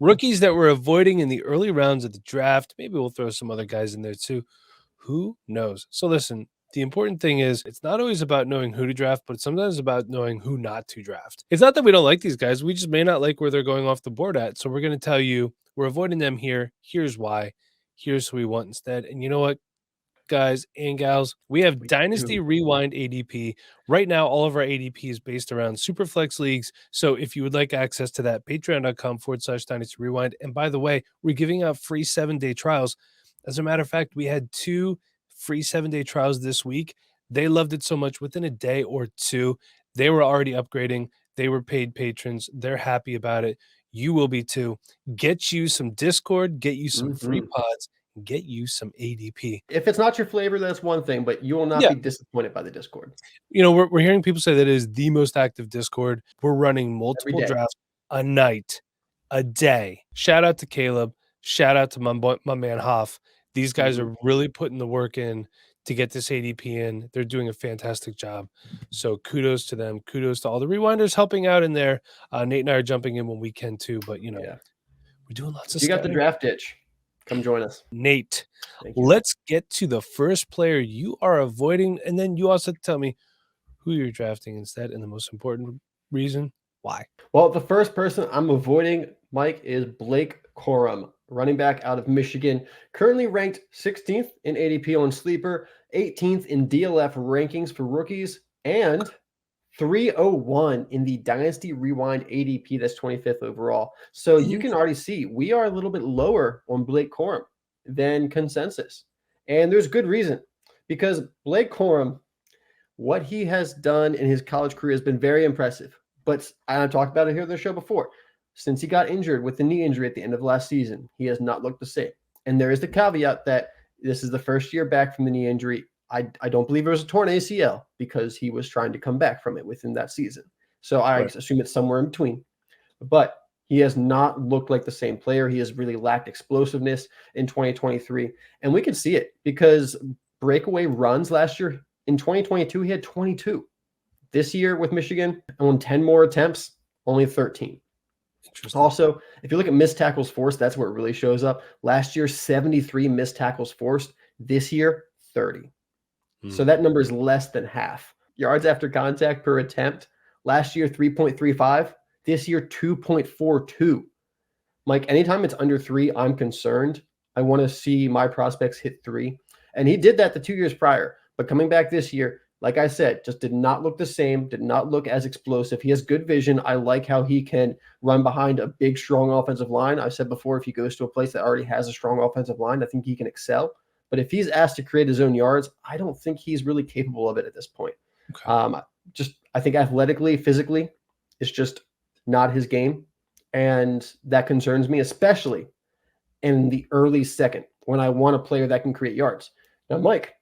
Rookies that we're avoiding in the early rounds of the draft. Maybe we'll throw some other guys in there too. Who knows? So listen, the important thing is it's not always about knowing who to draft, but it's sometimes about knowing who not to draft. It's not that we don't like these guys. We just may not like where they're going off the board at. So we're going to tell you we're avoiding them here. Here's why. Here's who we want instead. And you know what, guys and gals? We have Dynasty Rewind ADP. Right now, all of our ADP is based around Superflex leagues. So if you would like access to that, patreon.com/Dynasty Rewind. And by the way, we're giving out free 7-day trials. As a matter of fact, we had 2 free 7-day trials this week. They loved it so much within a day or 2. They were already upgrading. They were paid patrons. They're happy about it. You will be too. Get you some Discord, get you some free pods, get you some ADP. If it's not your flavor, that's one thing, but you will not be disappointed by the Discord. You know, we're hearing people say that it is the most active Discord. We're running multiple drafts a night, a day. Shout out to Caleb. Shout out to my man Hoff. These guys are really putting the work in to get this ADP in. They're doing a fantastic job. So kudos to them. Kudos to all the rewinders helping out in there. Nate and I are jumping in when we can too, but you know, we're doing lots of stuff. You got the draft itch. Come join us. Nate, let's get to the first player you are avoiding. And then you also tell me who you're drafting instead. And the most important reason why. Well, the first person I'm avoiding, Mike, is Blake Corum, running back out of Michigan, currently ranked 16th in ADP on Sleeper, 18th in DLF rankings for rookies, and 301 in the Dynasty Rewind ADP. That's 25th overall. So you can already see we are a little bit lower on Blake Corum than consensus. And there's good reason, because Blake Corum, what he has done in his college career has been very impressive. But I've talked about it here on the show before. Since he got injured with the knee injury at the end of last season, he has not looked the same. And there is the caveat that this is the first year back from the knee injury. I don't believe it was a torn ACL, because he was trying to come back from it within that season. So I assume it's somewhere in between. But he has not looked like the same player. He has really lacked explosiveness in 2023. And we can see it, because breakaway runs last year, in 2022, he had 22. This year with Michigan, on 10 more attempts, only 13. Also, if you look at missed tackles forced, that's where it really shows up. Last year, 73 missed tackles forced. This year, 30. So that number is less than half. Yards after contact per attempt. Last year, 3.35. This year, 2.42. Mike, anytime it's under 3, I'm concerned. I want to see my prospects hit 3. And he did that the 2 years prior. But coming back this year, like I said, just did not look the same, did not look as explosive. He has good vision. I like how he can run behind a big, strong offensive line. I said before, if he goes to a place that already has a strong offensive line, I think he can excel. But if he's asked to create his own yards, I don't think he's really capable of it at this point. I think athletically, physically, it's just not his game. And that concerns me, especially in the early second, when I want a player that can create yards. Now, Mike,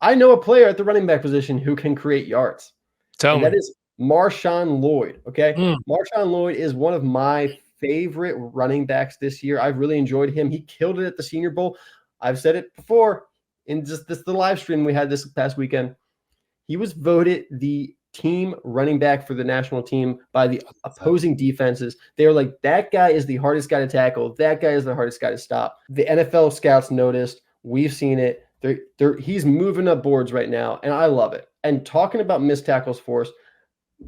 I know a player at the running back position who can create yards. Tell me. That is Marshawn Lloyd, okay? Marshawn Lloyd is one of my favorite running backs this year. I've really enjoyed him. He killed it at the Senior Bowl. I've said it before in just the live stream we had this past weekend. He was voted the team running back for the national team by the opposing defenses. They were like, that guy is the hardest guy to tackle. That guy is the hardest guy to stop. The NFL scouts noticed. We've seen it. He's moving up boards right now, and I love it. And talking about missed tackles forced,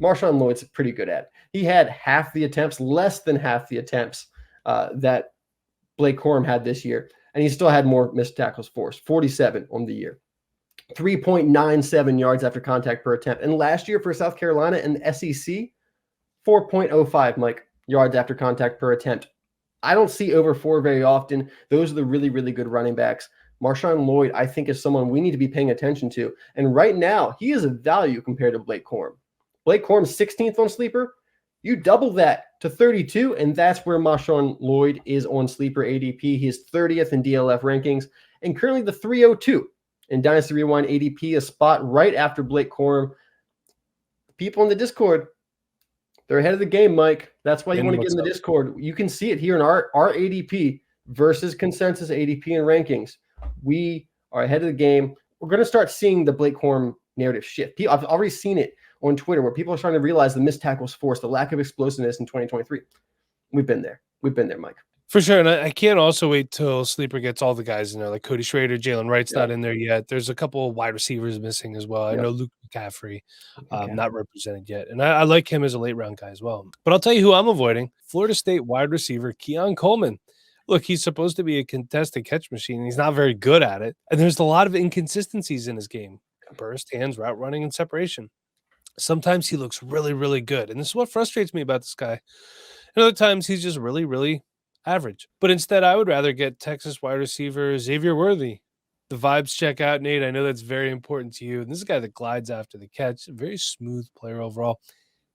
Marshawn Lloyd's pretty good at it. He had half the attempts, less than half the attempts that Blake Corum had this year. And he still had more missed tackles forced, 47 on the year. 3.97 yards after contact per attempt. And last year for South Carolina and the SEC, 4.05, Mike, yards after contact per attempt. I don't see over 4 very often. Those are the really, really good running backs. Marshawn Lloyd, I think, is someone we need to be paying attention to. And right now, he is a value compared to Blake Corum. Blake Corum's 16th on Sleeper. You double that to 32, and that's where Marshawn Lloyd is on Sleeper ADP. He is 30th in DLF rankings, and currently the 302 in Dynasty Rewind ADP, a spot right after Blake Corum. People in the Discord, they're ahead of the game, Mike. That's why you want to get in the Discord. You can see it here in our ADP versus consensus ADP and rankings. We are ahead of the game. We're going to start seeing the Blake Corum narrative shift. I've already seen it on Twitter where people are starting to realize the missed tackles forced, the lack of explosiveness in 2023. We've been there. We've been there, Mike. For sure, and I can't also wait till Sleeper gets all the guys in there, like Cody Schrader, Jalen Wright's Yep. not in there yet. There's a couple of wide receivers missing as well. I Yep. know Luke McCaffrey, Okay. not represented yet, and I like him as a late round guy as well. But I'll tell you who I'm avoiding: Florida State wide receiver Keon Coleman. Look, he's supposed to be a contested catch machine. And he's not very good at it, and there's a lot of inconsistencies in his game: burst, hands, route running, and separation. Sometimes he looks really, really good, and this is what frustrates me about this guy. And other times he's just really, really average. But instead, I would rather get Texas wide receiver Xavier Worthy. The vibes check out, Nate. I know that's very important to you. And this is a guy that glides after the catch. A very smooth player overall.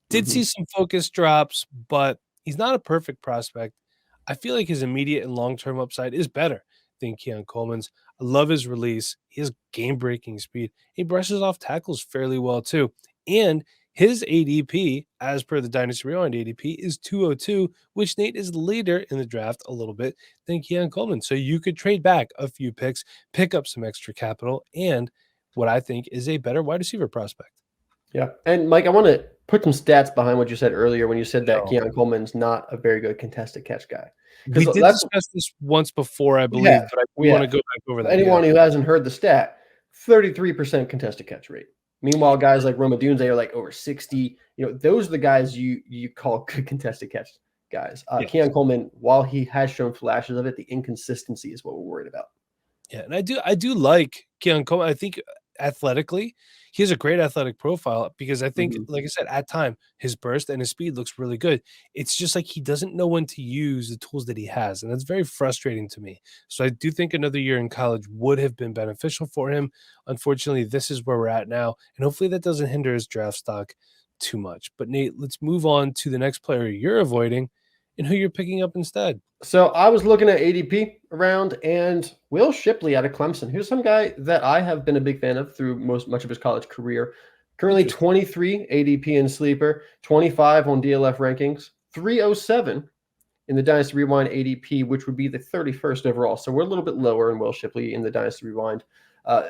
Did Mhm. see some focus drops, but he's not a perfect prospect. I feel like his immediate and long-term upside is better than Keon Coleman's. I love his release. He has game-breaking speed. He brushes off tackles fairly well too. And his ADP, as per the Dynasty Rewind ADP, is 202, which Nate is later in the draft a little bit than Keon Coleman. So you could trade back a few picks, pick up some extra capital, and what I think is a better wide receiver prospect. Yeah. And Mike, I want to put some stats behind what you said earlier when you said that No. Keon Coleman's not a very good contested catch guy. We Because did that's discuss this once before, I we believe, have. but I do We wanna have. go back over For that, yeah. anyone who hasn't heard the stat, 33% contested catch rate. Meanwhile, guys like Roma Dunze are like over 60. Those are the guys you call good contested catch guys. Yes. Keon Coleman, while he has shown flashes of it, the inconsistency is what we're worried about. Yeah, and I do like Keon Coleman. I think athletically, he has a great athletic profile because I think, Mhm. like I said, at time, his burst and his speed looks really good. It's just like he doesn't know when to use the tools that he has, and that's very frustrating to me. So I do think another year in college would have been beneficial for him. Unfortunately, this is where we're at now, and hopefully that doesn't hinder his draft stock too much. But Nate, let's move on to the next player you're avoiding and who you're picking up instead. So I was looking at ADP around and Will Shipley out of Clemson. Who's some guy that I have been a big fan of through much of his college career. Currently Interesting. 23 ADP in sleeper, 25 on DLF rankings, 307 in the Dynasty Rewind ADP, which would be the 31st overall. So we're a little bit lower in Will Shipley in the Dynasty Rewind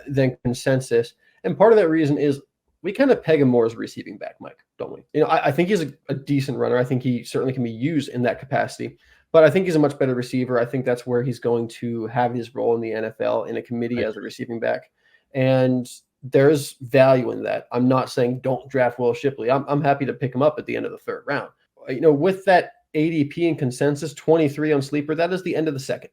than consensus. And part of that reason is we kind of peg him more as a receiving back, Mike, don't we? I think he's a decent runner. I think he certainly can be used in that capacity. But I think he's a much better receiver. I think that's where he's going to have his role in the NFL in a committee as a receiving back. And there's value in that. I'm not saying don't draft Will Shipley. I'm happy to pick him up at the end of the third round. With that ADP and consensus, 23 on sleeper, that is the end of the second.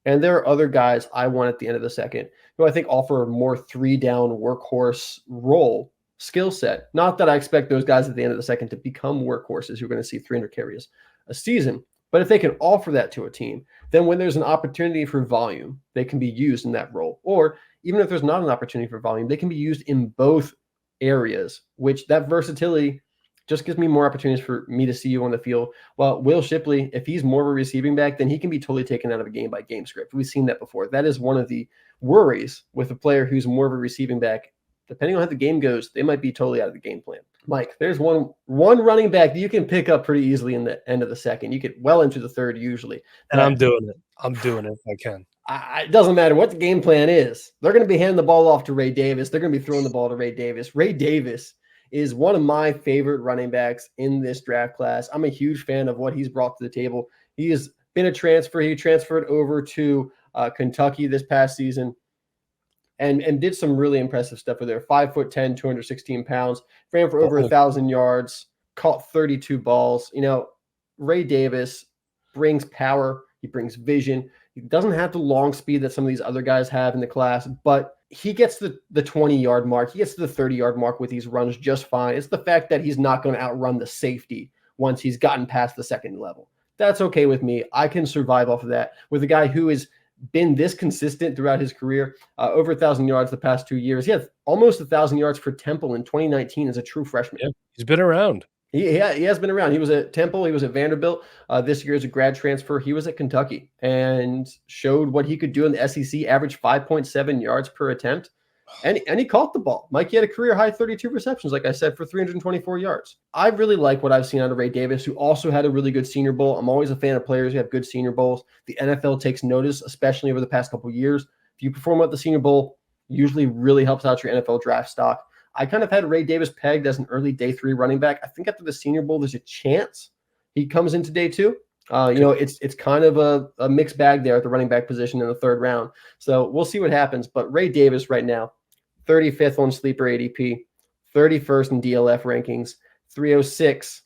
And there are other guys I want at the end of the second who I think offer a more three-down workhorse role skill set. Not that I expect those guys at the end of the second to become workhorses who are going to see 300 carries a season, but if they can offer that to a team, then when there's an opportunity for volume, they can be used in that role. Or even if there's not an opportunity for volume, they can be used in both areas, which that versatility just gives me more opportunities for me to see you on the field. Well, Will Shipley, if he's more of a receiving back, then he can be totally taken out of a game-by-game script. We've seen that before. That is one of the worries with a player who's more of a receiving back. Depending on how the game goes, they might be totally out of the game plan. Mike, there's one running back that you can pick up pretty easily in the end of the second. You get well into the third usually. And That I'm doing it. I'm doing it if I can. it doesn't matter what the game plan is. They're going to be handing the ball off to Ray Davis. They're going to be throwing the ball to Ray Davis. Ray Davis is one of my favorite running backs in this draft class. I'm a huge fan of what he's brought to the table. He has been a transfer. He transferred over to Kentucky this past season and did some really impressive stuff with there. 5'10", 216 pounds, ran for over 1,000 yards, caught 32 balls. Ray Davis brings power. He brings vision. He doesn't have the long speed that some of these other guys have in the class, but he gets the 20-yard mark. He gets to the 30-yard mark with these runs just fine. It's the fact that he's not going to outrun the safety once he's gotten past the second level. That's okay with me. I can survive off of that with a guy who has been this consistent throughout his career, over 1,000 yards the past 2 years. He had almost 1,000 yards for Temple in 2019 as a true freshman. Yeah, he's been around. He has been around. He was at Temple. He was at Vanderbilt. This year as a grad transfer. He was at Kentucky and showed what he could do in the SEC, averaged 5.7 yards per attempt. And he caught the ball. Mike, he had a career high 32 receptions, like I said, for 324 yards. I really like what I've seen out of Ray Davis, who also had a really good Senior Bowl. I'm always a fan of players who have good Senior Bowls. The NFL takes notice, especially over the past couple of years. If you perform at the Senior Bowl, usually really helps out your NFL draft stock. I kind of had Ray Davis pegged as an early day 3 running back. I think after the Senior Bowl, there's a chance he comes into day 2. It's kind of a mixed bag there at the running back position in the third round. So we'll see what happens. But Ray Davis right now, 35th on sleeper ADP, 31st in DLF rankings, 306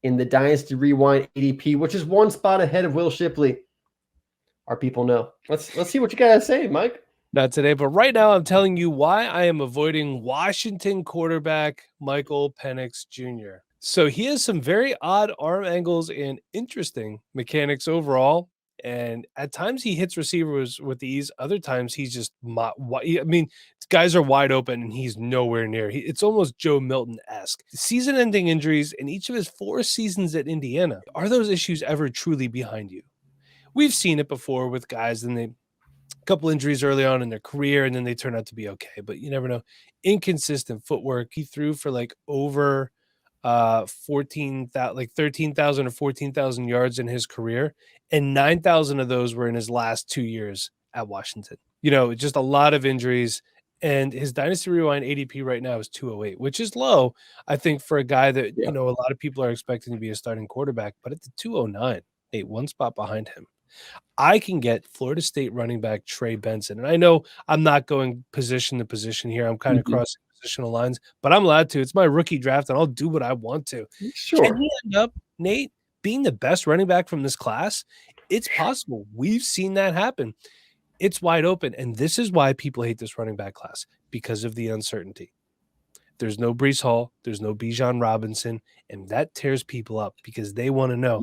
in the Dynasty Rewind ADP, which is one spot ahead of Will Shipley. Our people know. Let's see what you gotta say, Mike. Not today, but right now I'm telling you why I am avoiding Washington quarterback Michael Penix Jr. So he has some very odd arm angles and interesting mechanics overall. And at times he hits receivers with ease. Other times he's just, guys are wide open and he's nowhere near. It's almost Joe Milton-esque. Season-ending injuries in each of his 4 seasons at Indiana. Are those issues ever truly behind you? We've seen it before with guys, and they couple injuries early on in their career, and then they turn out to be okay. But you never know. Inconsistent footwork. He threw for like over 13,000 or 14,000 yards in his career, and 9,000 of those were in his last 2 years at Washington. Just a lot of injuries. And his Dynasty Rewind ADP right now is 208, which is low, I think, for a guy that a lot of people are expecting to be a starting quarterback. But at the 209, one spot behind him, I can get Florida State running back Trey Benson. And I know I'm not going position to position here. I'm kind of crossing positional lines, but I'm allowed to. It's my rookie draft, and I'll do what I want to. Sure. Can he end up, Nate, being the best running back from this class? It's possible. We've seen that happen. It's wide open, and this is why people hate this running back class, because of the uncertainty. There's no Breece Hall. There's no Bijan Robinson, and that tears people up because they want to know.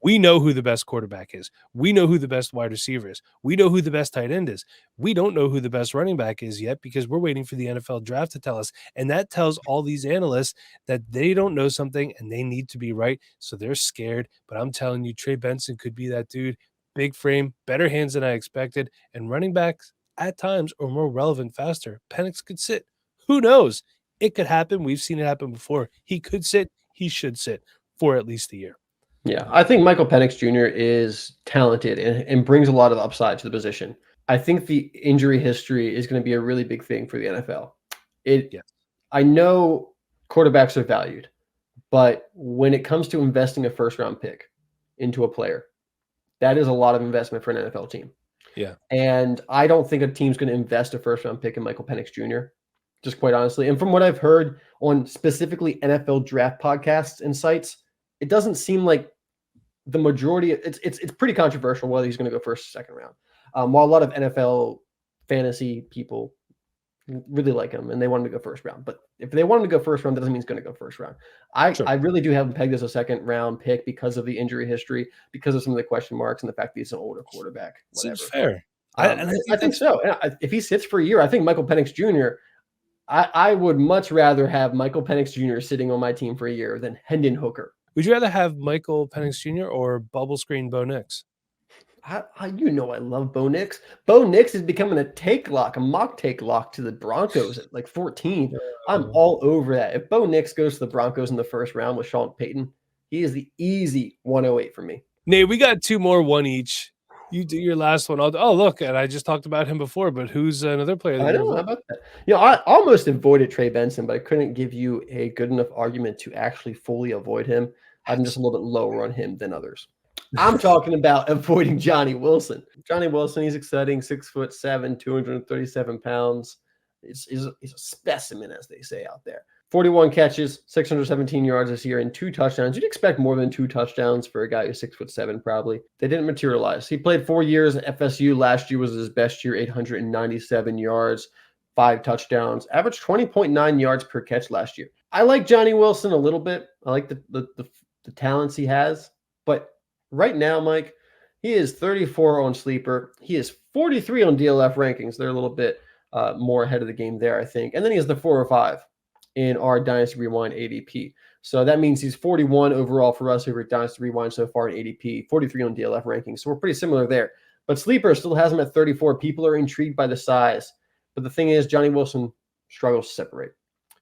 We know who the best quarterback is. We know who the best wide receiver is. We know who the best tight end is. We don't know who the best running back is yet because we're waiting for the NFL draft to tell us. And that tells all these analysts that they don't know something and they need to be right. So they're scared. But I'm telling you, Trey Benson could be that dude. Big frame, better hands than I expected. And running backs at times are more relevant faster. Penix could sit. Who knows? It could happen. We've seen it happen before. He could sit. He should sit for at least a year. Yeah, I think Michael Penix Jr. is talented and brings a lot of upside to the position. I think the injury history is going to be a really big thing for the NFL. I know quarterbacks are valued, but when it comes to investing a first-round pick into a player, that is a lot of investment for an NFL team. Yeah. And I don't think a team's going to invest a first-round pick in Michael Penix Jr., just quite honestly. And from what I've heard on specifically NFL draft podcasts and sites, it doesn't seem like the majority. It's pretty controversial whether he's going to go first or second round. While a lot of NFL fantasy people really like him and they want him to go first round, but if they want him to go first round, that doesn't mean he's going to go first round. I really do have him pegged as a second round pick because of the injury history, because of some of the question marks, and the fact that he's an older quarterback. Whatever. Seems fair. I think so. And if he sits for a year, I think Michael Penix Jr. I would much rather have Michael Penix Jr. sitting on my team for a year than Hendon Hooker. Would you rather have Michael Penix Jr. or bubble screen Bo Nix? I love Bo Nix. Bo Nix is becoming a mock take lock to the Broncos at like 14. I'm all over that. If Bo Nix goes to the Broncos in the first round with Sean Payton, he is the easy 108 for me. Nate, we got 2 more, 1 each. You do your last one. Look, and I just talked about him before, but who's another player? I know about that. I almost avoided Trey Benson, but I couldn't give you a good enough argument to actually fully avoid him. I'm just a little bit lower on him than others. I'm talking about avoiding Johnny Wilson. Johnny Wilson, he's exciting, 6'7", 237 pounds. He's a specimen, as they say out there. 41 catches, 617 yards this year, and 2 touchdowns. You'd expect more than 2 touchdowns for a guy who's 6'7", probably. They didn't materialize. He played 4 years at FSU. Last year was his best year, 897 yards, 5 touchdowns, averaged 20.9 yards per catch last year. I like Johnny Wilson a little bit. I like the talents he has, but right now, Mike, he is 34 on Sleeper. He is 43 on DLF rankings. They're a little bit more ahead of the game there, I think. And then he has the 405 in our Dynasty Rewind ADP. So that means he's 41 overall for us over at Dynasty Rewind so far in ADP, 43 on DLF rankings. So we're pretty similar there. But Sleeper still has him at 34. People are intrigued by the size. But the thing is, Johnny Wilson struggles to separate.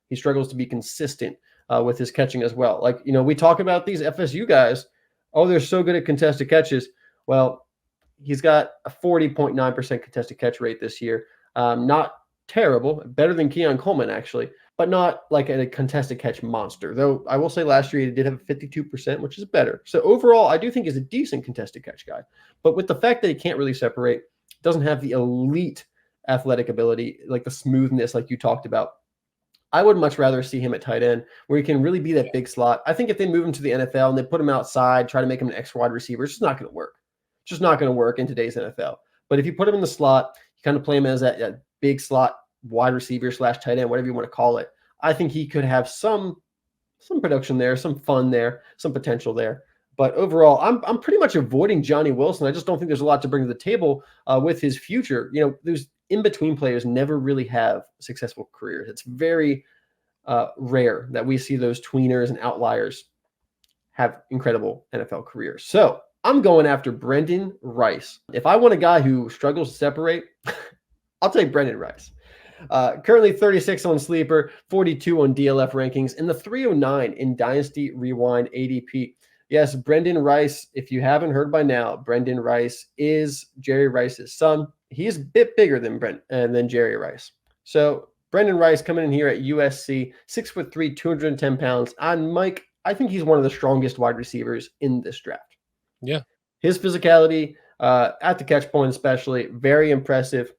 He struggles to be consistent with his catching as well. Like, we talk about these FSU guys. Oh, they're so good at contested catches. Well, he's got a 40.9% contested catch rate this year. Not terrible, better than Keon Coleman, actually. but not like a contested catch monster. Though I will say last year he did have 52%, which is better. So overall, I do think he's a decent contested catch guy. But with the fact that he can't really separate, doesn't have the elite athletic ability, like the smoothness, like you talked about, I would much rather see him at tight end where he can really be that big slot. I think if they move him to the NFL and they put him outside, try to make him an X wide receiver, it's just not going to work. It's just not going to work in today's NFL. But if you put him in the slot, you kind of play him as that big slot wide receiver / tight end, whatever you want to call it. I think he could have some production there, some fun there, some potential there. But overall, I'm pretty much avoiding Johnny Wilson. I just don't think there's a lot to bring to the table with his future. There's in-between players never really have successful careers. It's very rare that we see those tweeners and outliers have incredible NFL careers. So I'm going after Brendan Rice. If I want a guy who struggles to separate, I'll take Brendan Rice. Currently 36 on Sleeper, 42 on DLF rankings, and the 309 in Dynasty Rewind ADP. Yes, Brendan Rice, if you haven't heard by now, Brendan Rice is Jerry Rice's son. He's a bit bigger than Jerry Rice. So Brendan Rice coming in here at USC, 6'3", 210 pounds. And Mike, I think he's one of the strongest wide receivers in this draft. Yeah. His physicality, at the catch point especially, very impressive.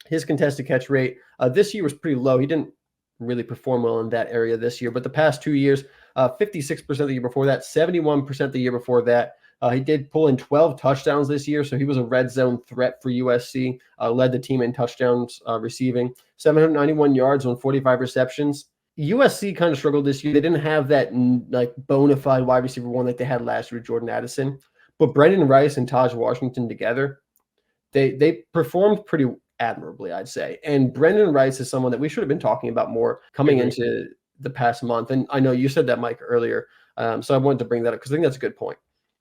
His contested catch rate this year was pretty low. He didn't really perform well in that area this year, but the past 2 years, 56% the year before that, 71% the year before that. He did pull in 12 touchdowns this year, so he was a red zone threat for USC, led the team in touchdowns receiving, 791 yards on 45 receptions. USC kind of struggled this year. They didn't have that like bona fide wide receiver one like they had last year with Jordan Addison, but Brendan Rice and Taj Washington together, they performed pretty admirably, I'd say. And Brendan Rice is someone that we should have been talking about more coming into the past month. And I know you said that, Mike, earlier. So I wanted to bring that up because I think that's a good point.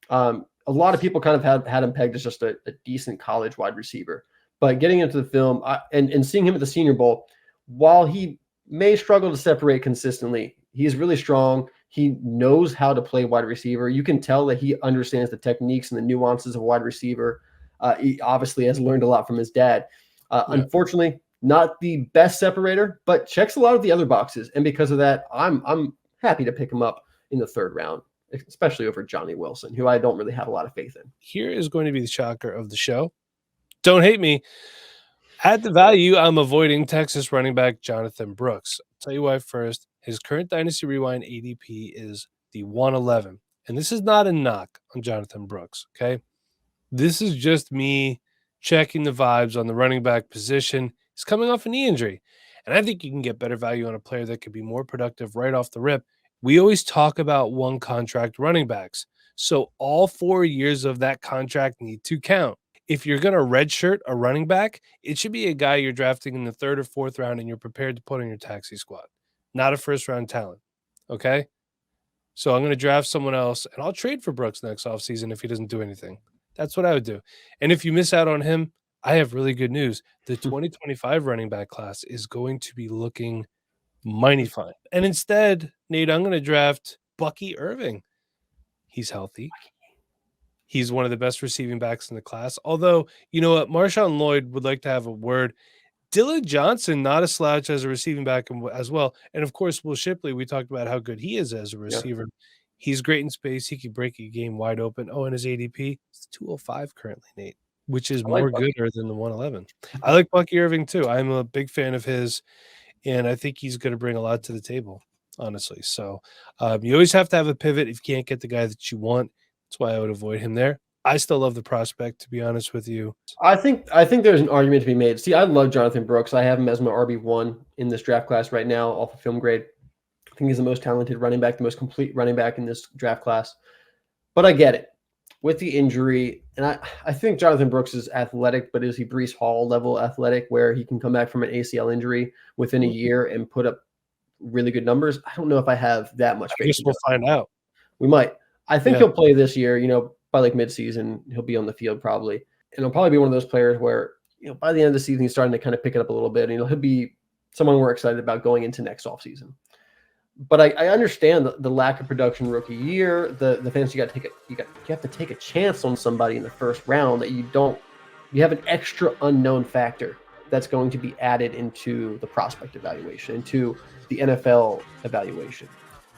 A lot of people kind of had him pegged as just a decent college wide receiver. But getting into the film and seeing him at the Senior Bowl, while he may struggle to separate consistently, he's really strong. He knows how to play wide receiver. You can tell that he understands the techniques and the nuances of wide receiver. He obviously has learned a lot from his dad. Unfortunately, not the best separator, but checks a lot of the other boxes. And because of that, I'm happy to pick him up in the 3rd round, especially over Johnny Wilson, who I don't really have a lot of faith in. Here is going to be the shocker of the show. Don't hate me. At the value, I'm avoiding Texas running back Jonathon Brooks. I'll tell you why first. His current Dynasty Rewind ADP is the 111. And this is not a knock on Jonathon Brooks, okay? This is just me checking the vibes on the running back position. He's coming off a knee injury. And I think you can get better value on a player that could be more productive right off the rip. We always talk about one contract running backs. So all 4 years of that contract need to count. If you're going to redshirt a running back, it should be a guy you're drafting in the 3rd or 4th round and you're prepared to put on your taxi squad, not a 1st-round talent. Okay? So I'm going to draft someone else, and I'll trade for Brooks next offseason if he doesn't do anything. That's what I would do. And if you miss out on him, I have really good news. The 2025 running back class is going to be looking mighty fine. And instead, Nate, I'm going to draft Bucky Irving. He's healthy. He's one of the best receiving backs in the class. Although, you know what, Marshawn Lloyd would like to have a word. Dylan Johnson, not a slouch as a receiving back as well. And, of course, Will Shipley, we talked about how good he is as a receiver. Yeah. He's great in space. He could break a game wide open. Oh, and his ADP, it's 205 currently, Nate, which is more gooder than the 111. I like Bucky Irving, too. I'm a big fan of his, and I think he's going to bring a lot to the table, honestly. So you always have to have a pivot if you can't get the guy that you want. That's why I would avoid him there. I still love the prospect, to be honest with you. I think there's an argument to be made. See, I love Jonathon Brooks. I have him as my RB1 in this draft class right now off of film grade. I think he's the most talented running back, the most complete running back in this draft class. But I get it. With the injury, and I think Jonathon Brooks is athletic, but is he Breece Hall level athletic where he can come back from an ACL injury within a year and put up really good numbers? I don't know if I have that much faith. I guess we'll find out. We might. I think he'll play this year, by like midseason, he'll be on the field probably. And he'll probably be one of those players where, by the end of the season, he's starting to kind of pick it up a little bit. And he'll be someone we're excited about going into next offseason. But I understand the lack of production rookie year. The fans, you have to take a chance on somebody in the 1st round that you have an extra unknown factor that's going to be added into the prospect evaluation, into the NFL evaluation.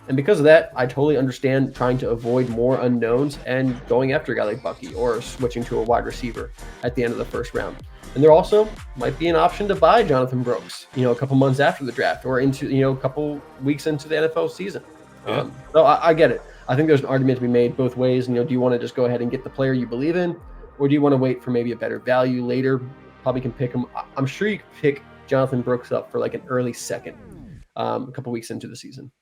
And because of that, I totally understand trying to avoid more unknowns and going after a guy like Bucky or switching to a wide receiver at the end of the first round. And there also might be an option to buy Jonathon Brooks, a couple months after the draft or into, a couple weeks into the NFL season. Yeah. So I get it. I think there's an argument to be made both ways. Do you want to just go ahead and get the player you believe in, or do you want to wait for maybe a better value later? Probably can pick him. I'm sure you could pick Jonathon Brooks up for like an early second, a couple weeks into the season.